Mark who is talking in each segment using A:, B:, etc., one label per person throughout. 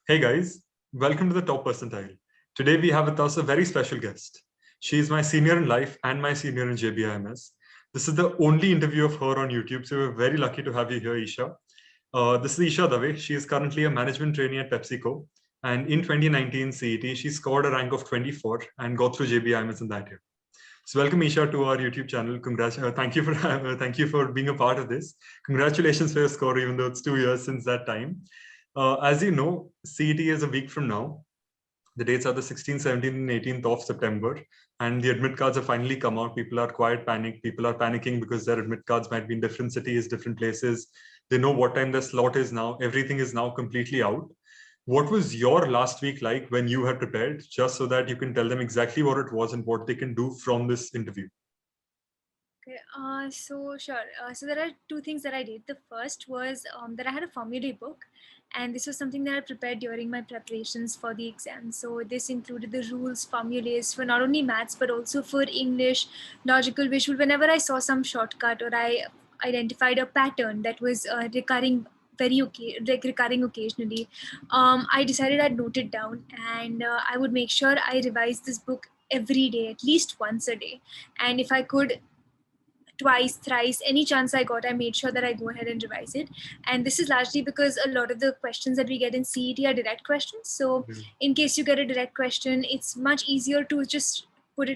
A: Hey guys, welcome to the Top Percentile. Today we have with us a very special guest. She is my senior in life and my senior in JBIMS. This is the only interview of her on YouTube, so we're very lucky to have you here, Isha. This is Isha Dave. She is currently a management trainee at PepsiCo, and in 2019 CET, she scored a rank of 24 and got through JBIMS in that year. So welcome Isha to our YouTube channel. Thank you for thank you for being a part of this. Congratulations for your score, even though it's 2 years since that time. As you know, CET is a week from now. The dates are the 16th, 17th, and 18th of September. And the admit cards have finally come out. People are quite panicked. People are panicking because their admit cards might be in different cities, different places. They know what time the slot is now. Everything is now completely out. What was your last week like when you had prepared, just so that you can tell them exactly what it was and what they can do from this interview?
B: Okay, so sure. So there are two things that I did. The first was that I had a formulae book, and this was something that I prepared during my preparations for the exam. So this included the rules, formulas for not only maths but also for English, logical, visual. Whenever I saw some shortcut or I identified a pattern that was recurring occasionally, I decided I'd note it down, and I would make sure I revise this book every day, at least once a day, and if I could twice, thrice, any chance I got, I made sure that I go ahead and revise it. And this is largely because a lot of the questions that we get in CET are direct questions. So in case you get a direct question, it's much easier to just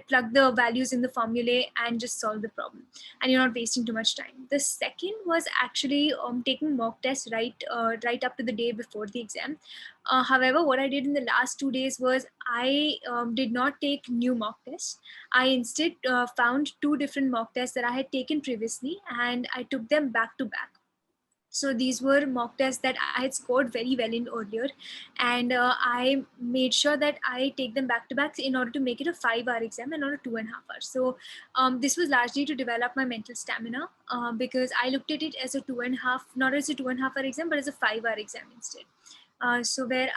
B: plug the values in the formulae and just solve the problem. And you're not wasting too much time. The second was actually taking mock tests right up to the day before the exam. However, what I did in the last 2 days was I did not take new mock tests. I instead found two different mock tests that I had taken previously, and I took them back to back. So these were mock tests that I had scored very well in earlier, and I made sure that I take them back to back in order to make it a 5-hour exam and not a 2.5 hours. So this was largely to develop my mental stamina because I looked at it as a 2.5, not as a 2.5 hour exam, but as a 5-hour exam instead. So where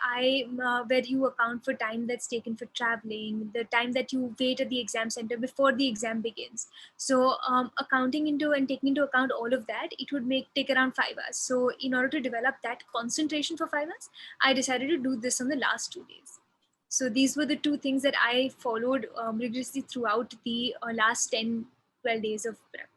B: you account for time that's taken for traveling, the time that you wait at the exam center before the exam begins. So accounting into and taking into account all of that, it would take around 5 hours. So in order to develop that concentration for 5 hours, I decided to do this on the last 2 days. So these were the two things that I followed rigorously throughout the last 10, 12 days of prep.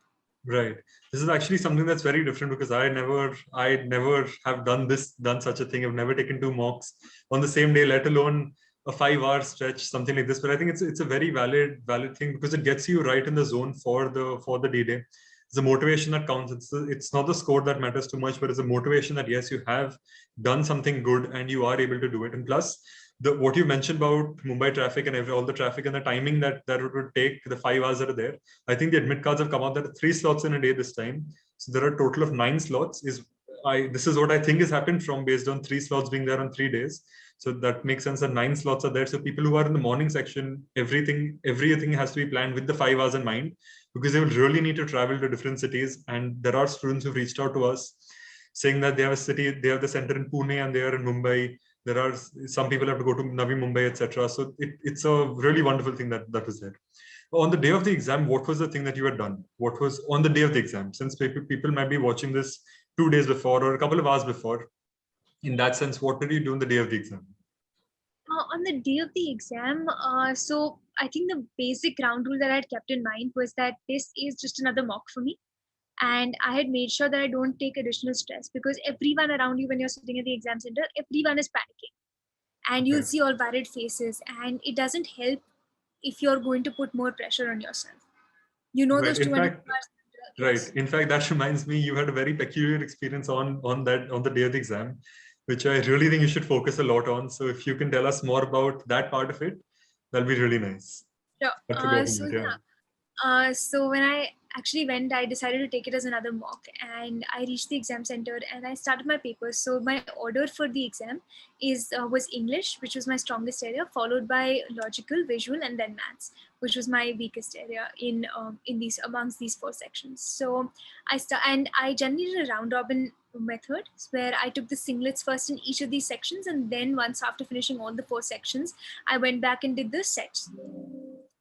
A: Right. This is actually something that's very different because I never have done such a thing. I've never taken two mocks on the same day, let alone a 5-hour stretch, something like this. But I think it's a very valid thing because it gets you right in the zone for the D-Day. It's the motivation that counts. It's not the score that matters too much, but it's the motivation that yes, you have done something good and you are able to do it. And plus, what you mentioned about Mumbai traffic and all the traffic and the timing that it would take, the 5 hours that are there. I think the admit cards have come out that are 3 slots in a day this time. So there are a total of 9 slots. This is what I think has happened from based on 3 slots being there on 3 days. So that makes sense that 9 slots are there. So people who are in the morning section, everything has to be planned with the 5 hours in mind because they will really need to travel to different cities. And there are students who've reached out to us saying that they have the center in Pune and they are in Mumbai. There are some people have to go to Navi Mumbai, etc. So it's a really wonderful thing that was there. On the day of the exam, what was the thing that you had done? What was on the day of the exam? Since people might be watching this 2 days before or a couple of hours before, in that sense, what did you do on the day of the exam?
B: On the day of the exam, so I think the basic ground rule that I had kept in mind was that this is just another mock for me. And I had made sure that I don't take additional stress because everyone around you, when you're sitting at the exam center, everyone is panicking. And you'll
A: Okay.
B: see all worried faces. And it doesn't help if you're going to put more pressure on yourself. You know
A: Right.
B: those
A: In
B: 2.5
A: fact,
B: hours.
A: right.
B: Yes.
A: In fact, that reminds me, you had a very peculiar experience on the day of the exam, which I really think you should focus a lot on. So if you can tell us more about that part of it, that'll be really nice.
B: Sure.
A: I'd forgotten
B: So
A: that. Yeah.
B: yeah, so when I actually went, I decided to take it as another mock, and I reached the exam center and I started my papers. So my order for the exam was English, which was my strongest area, followed by logical, visual, and then maths, which was my weakest area in these amongst these four sections. So I generally did a round robin method where I took the singlets first in each of these sections, and then once after finishing all the four sections, I went back and did the sets.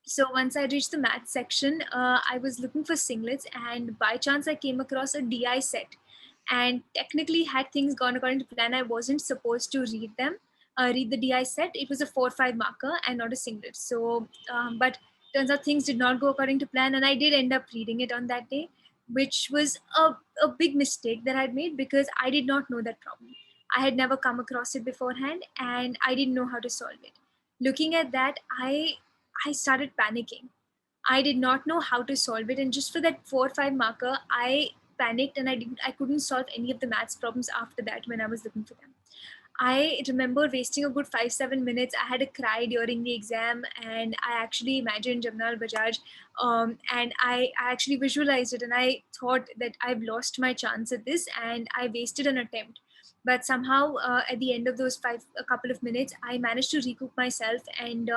B: So once I reached the math section, I was looking for singlets, and by chance I came across a DI set. And technically, had things gone according to plan, I wasn't supposed to read them, read the DI set. It was a 4-5 marker and not a singlet. So, but turns out things did not go according to plan, and I did end up reading it on that day, which was a big mistake that I'd made because I did not know that problem. I had never come across it beforehand, and I didn't know how to solve it. Looking at that, I started panicking. I did not know how to solve it, and just for that 4-5 marker, I panicked, and I couldn't solve any of the maths problems after that when I was looking for them. I remember wasting a good 5-7 minutes. I had a cry during the exam, and I actually imagined Jamnal Bajaj, and I actually visualized it, and I thought that I've lost my chance at this, and I wasted an attempt. But somehow, at the end of those a couple of minutes, I managed to recoup myself and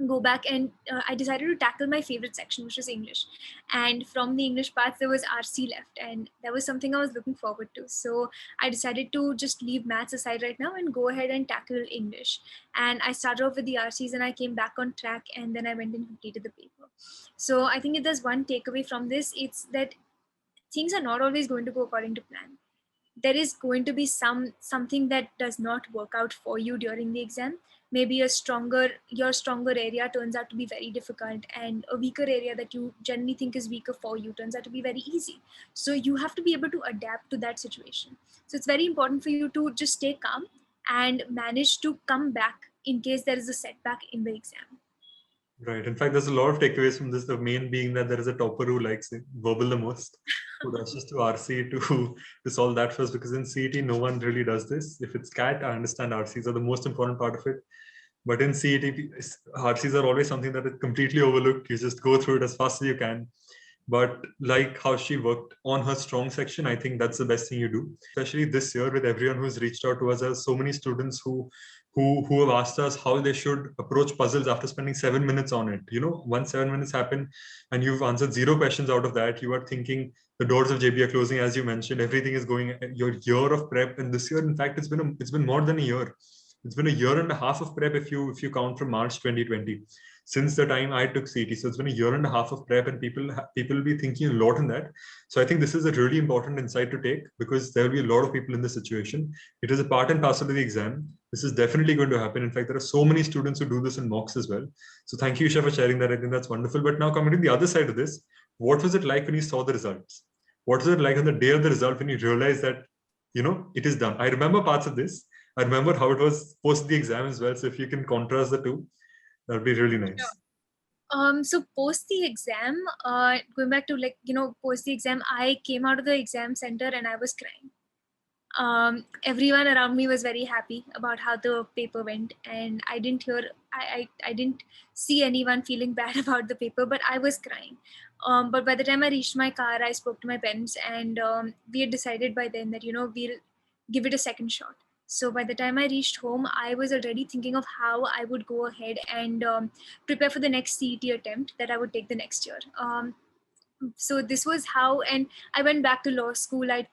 B: go back, and I decided to tackle my favorite section, which was English. And from the English parts, there was RC left, and that was something I was looking forward to. So I decided to just leave maths aside right now and go ahead and tackle English. And I started off with the RCs, and I came back on track, and then I went and completed the paper. So I think if there's one takeaway from this, it's that things are not always going to go according to plan. There is going to be something that does not work out for you during the exam. Maybe your stronger area turns out to be very difficult, and a weaker area that you generally think is weaker for you turns out to be very easy. So you have to be able to adapt to that situation. So it's very important for you to just stay calm and manage to come back in case there is a setback in the exam.
A: Right. In fact, there's a lot of takeaways from this. The main being that there is a topper who likes verbal the most, who rushes to RC to solve that first, because in CET, no one really does this. If it's CAT, I understand RCs are the most important part of it. But in CET, RCs are always something that is completely overlooked. You just go through it as fast as you can. But like how she worked on her strong section, I think that's the best thing you do. Especially this year with everyone who's reached out to us, there's so many students who have asked us how they should approach puzzles after spending 7 minutes on it. You know, once 7 minutes happen and you've answered 0 questions out of that, you are thinking the doors of JB are closing, as you mentioned. Everything is going your year of prep, and this year, in fact, it's been more than a year. It's been a year and a half of prep if you count from March 2020. Since the time I took CET. So it's been a year and a half of prep, and people will be thinking a lot in that. So I think this is a really important insight to take, because there will be a lot of people in this situation. It is a part and parcel of the exam. This is definitely going to happen. In fact, there are so many students who do this in mocks as well. So thank you, Isha, for sharing that. I think that's wonderful. But now coming to the other side of this, what was it like when you saw the results? What was it like on the day of the result when you realized that, you know, it is done? I remember parts of this. I remember how it was post the exam as well. So if you can contrast the two, that'd be really nice.
B: So post the exam, going back to post the exam, I came out of the exam center and I was crying. Everyone around me was very happy about how the paper went, and I didn't see anyone feeling bad about the paper, but I was crying. But by the time I reached my car, I spoke to my parents, and we had decided by then that, we'll give it a second shot. So by the time I reached home, I was already thinking of how I would go ahead and prepare for the next CET attempt that I would take the next year. So this was how, and I went back to law school. I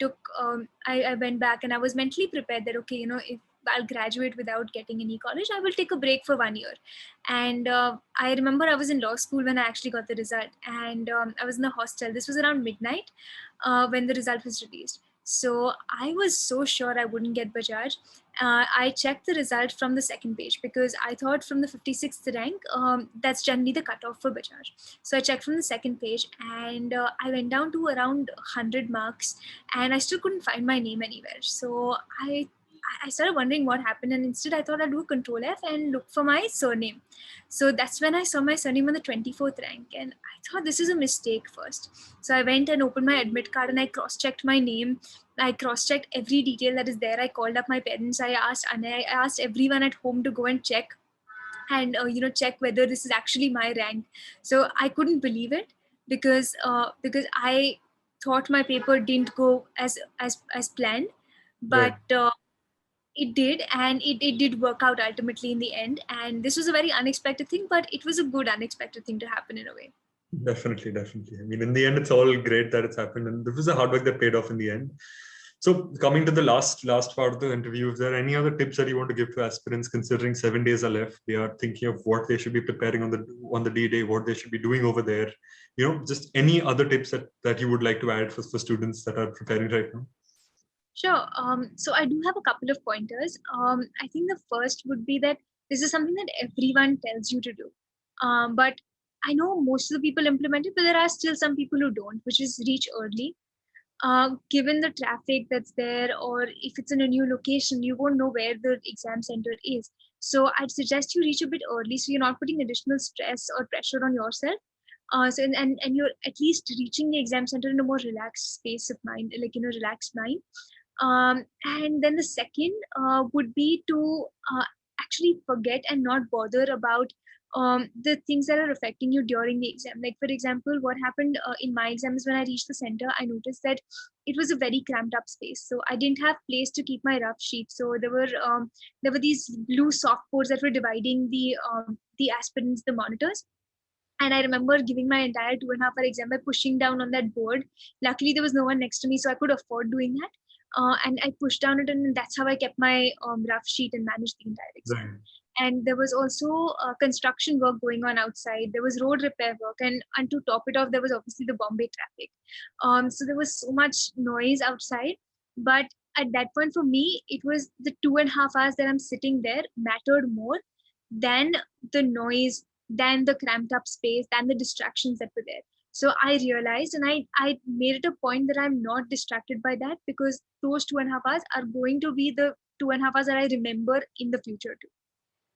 B: went back and I was mentally prepared that, okay, if I'll graduate without getting any college, I will take a break for 1 year. And I remember I was in law school when I actually got the result, and I was in the hostel. This was around midnight when the result was released. So I was so sure I wouldn't get Bajaj. I checked the result from the second page because I thought from the 56th rank, that's generally the cutoff for Bajaj. So I checked from the second page, and I went down to around 100 marks, and I still couldn't find my name anywhere. So I started wondering what happened, and instead I thought I'd do Control F and look for my surname. So that's when I saw my surname on the 24th rank, and I thought this is a mistake first. So I went and opened my admit card and I cross-checked my name. I cross-checked every detail that is there. I called up my parents. I asked Anay, I asked everyone at home to go and check and check whether this is actually my rank. So I couldn't believe it because I thought my paper didn't go as planned, but it did, and it did work out ultimately in the end. And this was a very unexpected thing, but it was a good unexpected thing to happen in a way.
A: Definitely. I mean, in the end, it's all great that it's happened, and this was a hard work that paid off in the end. So coming to the last part of the interview, is there any other tips that you want to give to aspirants, considering 7 days are left? They are thinking of what they should be preparing on the D-Day, what they should be doing over there. Just any other tips that you would like to add for students that are preparing right now?
B: Sure. So I do have a couple of pointers. I think the first would be that this is something that everyone tells you to do. But I know most of the people implement it, but there are still some people who don't, which is reach early. Given the traffic that's there, or if it's in a new location, you won't know where the exam center is. So I'd suggest you reach a bit early so you're not putting additional stress or pressure on yourself. And you're at least reaching the exam center in a more relaxed space of mind, like in a relaxed mind. And then the second would be to actually forget and not bother about the things that are affecting you during the exam. Like, for example, what happened in my exam is when I reached the center, I noticed that it was a very cramped up space. So I didn't have place to keep my rough sheet. So there were these blue soft boards that were dividing the aspirants, the monitors. And I remember giving my entire 2.5 hour exam by pushing down on that board. Luckily, there was no one next to me, so I could afford doing that. And I pushed down it, and that's how I kept my rough sheet and managed the entire exam.
A: Right.
B: And there was also construction work going on outside. There was road repair work, and to top it off, there was obviously the Bombay traffic. So there was so much noise outside. But at that point, for me, it was the 2.5 hours that I'm sitting there mattered more than the noise, than the cramped up space, than the distractions that were there. So I realized, and I made it a point that I'm not distracted by that, because those 2.5 hours are going to be the 2.5 hours that I remember in the future too.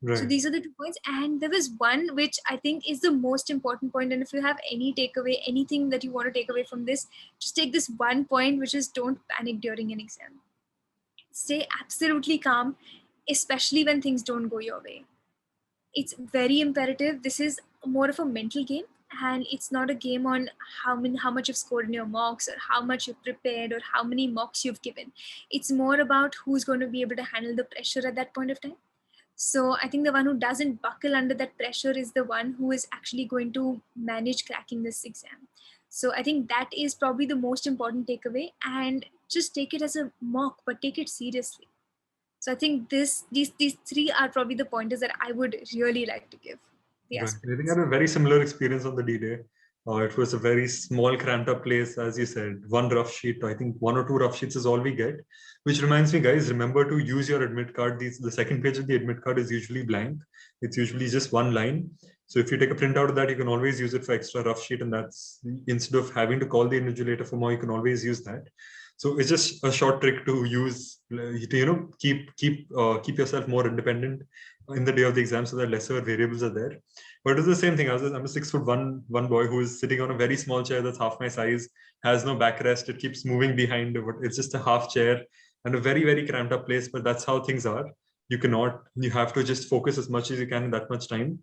B: So
A: Right.
B: these are the 2 points. And there was one which I think is the most important point. And if you have any takeaway, anything that you want to take away from this, just take this one point, which is don't panic during an exam. Stay absolutely calm, especially when things don't go your way. It's very imperative. This is more of a mental game, and it's not a game on how much you've scored in your mocks, or how much you've prepared, or how many mocks you've given. It's more about who's going to be able to handle the pressure at that point of time. So I think the one who doesn't buckle under that pressure is the one who is actually going to manage cracking this exam. So I think that is probably the most important takeaway, and just take it as a mock, but take it seriously. So I think these three are probably the pointers that I would really like to give the
A: Right. I think I
B: aspirants.
A: had a very similar experience on the D-Day. It was a very small, cramped up place, as you said. One rough sheet. I think 1 or 2 rough sheets is all we get. Which reminds me, guys, remember to use your admit card. The second page of the admit card is usually blank. It's usually just one line. So if you take a printout of that, you can always use it for extra rough sheet. And that's, instead of having to call the invigilator for more, you can always use that. So it's just a short trick to use to keep yourself more independent in the day of the exam, so that lesser variables are there. But it's the same thing. I'm a 6'1" boy who is sitting on a very small chair that's half my size, has no backrest. It keeps moving behind. It's just a half chair and a very, very cramped up place. But that's how things are. You have to just focus as much as you can in that much time.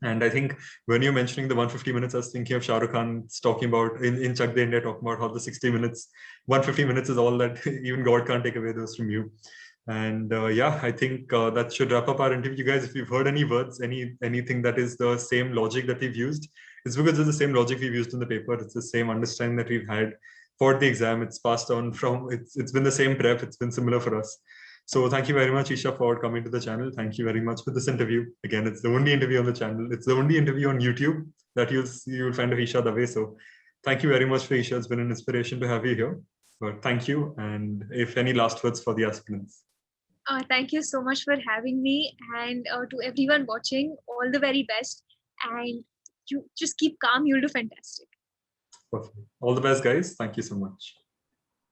A: And I think when you're mentioning the 150 minutes, I was thinking of Shah Rukh Khan talking about in Chak De India, talking about how the 60 minutes, 150 minutes is all that even God can't take away those from you. And yeah, I think that should wrap up our interview, guys. If you've heard any words, anything that is the same logic that we've used, it's because it's the same logic we've used in the paper. It's the same understanding that we've had for the exam. It's passed on from, it's been the same prep. It's been similar for us. So thank you very much, Isha, for coming to the channel. Thank you very much for this interview. Again, it's the only interview on the channel. It's the only interview on YouTube that you'll find of Isha the way. So thank you very much for Isha. It's been an inspiration to have you here. But thank you. And if any last words for the aspirants.
B: Thank you so much for having me, and to everyone watching, all the very best. And you just keep calm. You'll do fantastic.
A: Perfect. All the best, guys. Thank you so much.